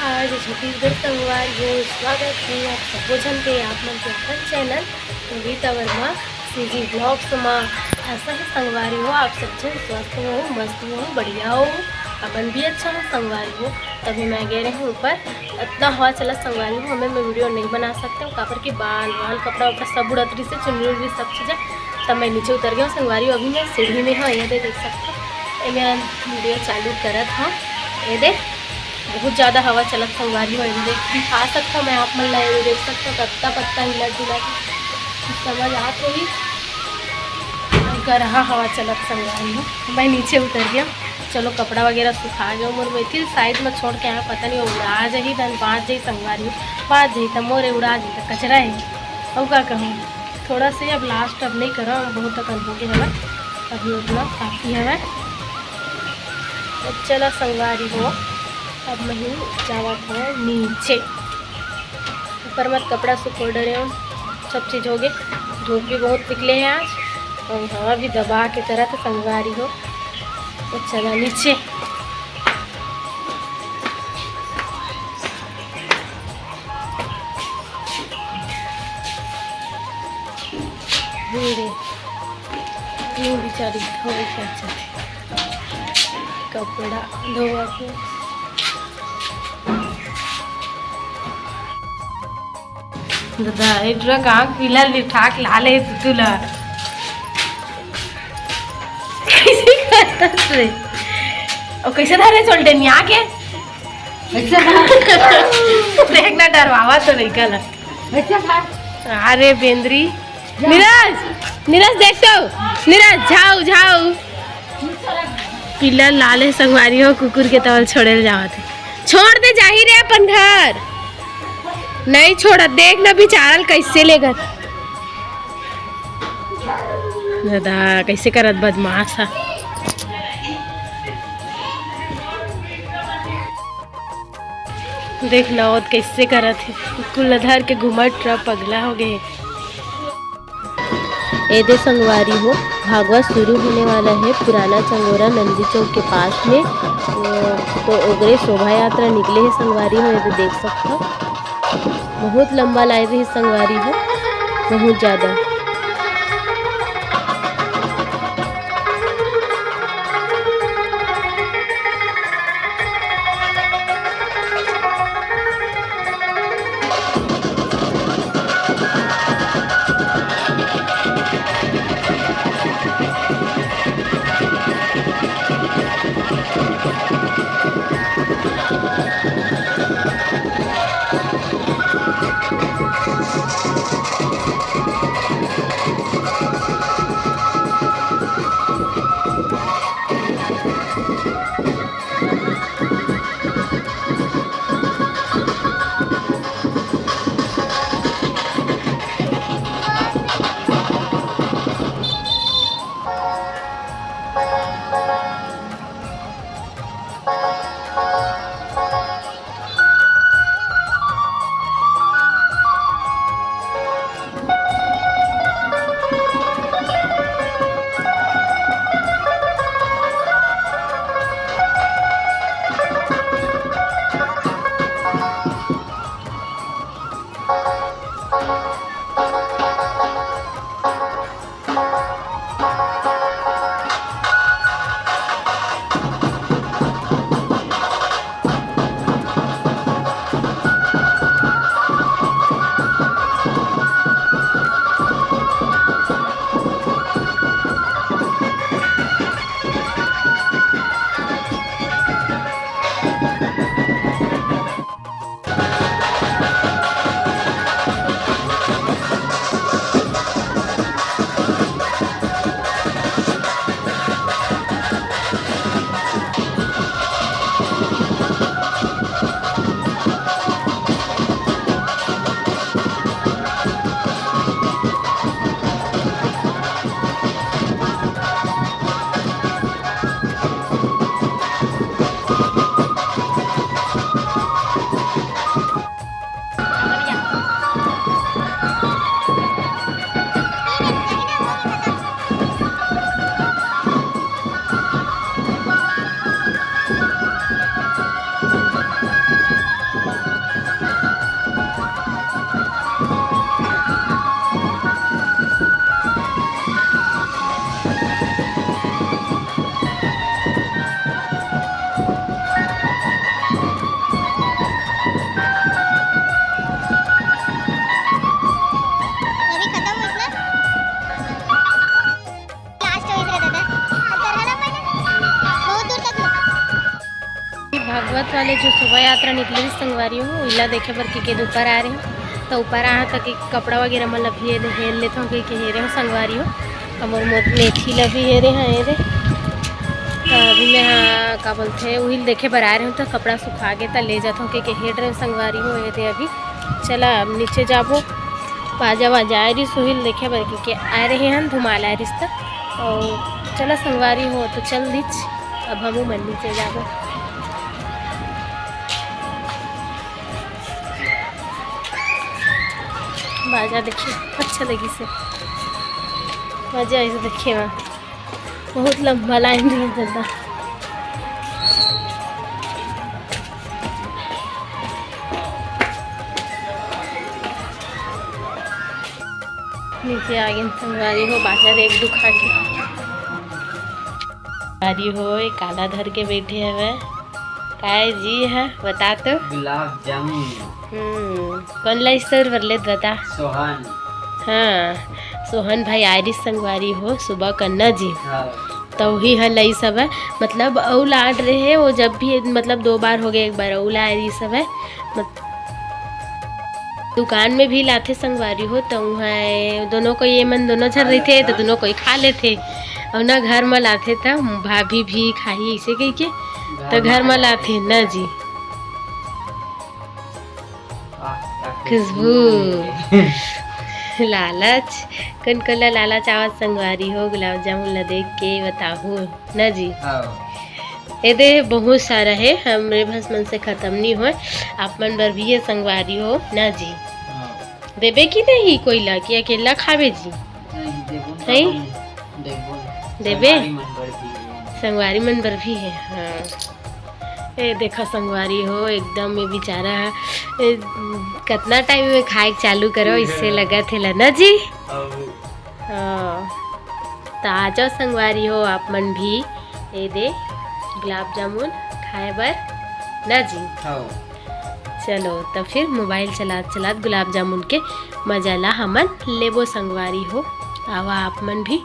आज छत्तीसगढ़ संगवार हो स्वागत है आप सबो झन के आप मन के अपन channel Rita Verma CG blogs में। ऐसा ही संगवारी हो आप सब जन स्वस्थ हो मस्त हो बढ़िया हो अपन भी अच्छा हो संगवारी हो। तभी मैं गए रही हूँ ऊपर, इतना हवा चला संगवारी हो, हमें मैं वीडियो नहीं बना सकती हूँ कापर के बाल वाल कपड़ा वपड़ा सब उड़तरी से चुनरी उड़री सब चीज़ें। तब मैं नीचे उतर गया हूँ संगवारी हो। अभी मैं सीढ़ी में हाँ ये देख सकते हो, मैं वीडियो चालू करत हाँ ये देख बहुत ज़्यादा हवा चलत संगवारी हो। देख दिखा सकता मैं आप मन लाए देख सकते हो पत्ता पत्ता हिला जुला के समझ आप ही रहा हवा चलत संगवारी हो। मैं नीचे उतर गया, चलो कपड़ा वगैरह सुखा गया मोर बैठी साइड में छोड़ के आया, पता नहीं उड़ा जाही धन बाँच जाही संगवारी हो, बाँच जाही तो मोरे उड़ा जाही तो कचरा है और का कहूँ। थोड़ा से अब लास्ट अब नहीं करो, बहुत तक हो गया है अभी उतना काफ़ी है। अब चला संगवारी हो, अब मैं जावत हूँ नीचे ऊपर मत कपड़ा सुखो डरे हूँ, सब चीज़ हो गए। धूप भी बहुत निकले हैं आज और हवा भी दबा के तरह तो संगवारी हो। तो चला नीचे बेचारी धो क्या कपड़ा धोवा के दादा इतना कहाँ पीला लिठाक लाले तुला कैसे करता रे और कैसे धारे चलते नहीं आके देखना डरवावा तो नहीं कल। अरे बेंद्री नीरज नीरज देखते हो नीरज झाऊ झाऊ पीला लाले संगवारी हो कुकुर के तवल छोड़े जावत है। छोड़ दे जाही रे अपन घर नहीं छोड़ा, देख ना बिचारल कैसे लेकर दादा कैसे करत बदमाश है। देख ना और कैसे करत है, कुल धर के घुमट रहा पगला हो गए। एदे संगवारी हो भागवत शुरू होने वाला है पुराना चंगोरा नंदी चौक के पास में, तो ओगरे शोभा यात्रा निकले है संगवारी हो। ये देख सकते हो बहुत लंबा लाए रही संगवारी हो, बहुत ज़्यादा। जो शोभा यात्रा निकली थी संगवारी हूँ इला देखे पर के ऊपर आ रहे हो तो ऊपर आ तक कपड़ा वगैरह मतलब हेर लेते हो कि हेरे हो संगवारी हो कमर मेथी ला भी हेरे हैं हेरे तो अभी मैं हाँ का बोलते हैं वही देखे पर आ रहे हूँ तो कपड़ा सुखा के तो ले जाता हूँ कि हेड रहे संगवारी हो हेरे अभी चला अब नीचे जाबो बाजा बाजा आ रही सुहिल देखे बर के आ रहे हैं धुमाल आ रही तक और चला संगवारी हो तो चल दीच अब हम मन नीचे जाबो बाजा देखिए अच्छा लगी से मजा ऐसे देखिए वहाँ बहुत लंबा लाइन दिया दादा नीचे आ गए संगवारी हो बाजा देख दुखा के संगवारी हो एक काला धर के बैठे हवे काय जी है बता तो गुलाब जामुन कौन ला स्टोर पर ले बता सोहन हाँ सोहन भाई आयरिश संगवारी हो सुबह कन्ना जी तो वही है लई सब है मतलब औ लाड रहे वो जब भी मतलब 2 बार हो गए एक बार औ लायरी सब है दुकान में भी लाते संगवारी हो तो वहाँ दोनों को ये मन दोनों झर रहे थे तो दोनों को ही खा लेते और ना घर में लाते था भाभी भी खाई ऐसे कह के तो घर में लाते ना जी खुशबू लालच कन कला लालच आवाज संगवारी हो गुलाब जामुन ला देख के बताओ ना जी ये दे बहुत सारा है हमरे बस मन से खत्म नहीं हो आप मन बर भी ये संगवारी हो ना जी देबे की नहीं कोई ला कि अकेला खावे जी नहीं देबे संगवारी मन बर भी है हाँ ए देखा संगवारी हो एकदम ये बेचारा कितना टाइम में खाए चालू करो इससे लगा थे ना जी हाँ तो आ जाओ संगवारी हो आप मन भी ये दे गुलाब जामुन खाए बर ना जी चलो तो फिर मोबाइल चलात चलात गुलाब जामुन के मजा ला हमन लेबो संगवारी हो आवा आप मन भी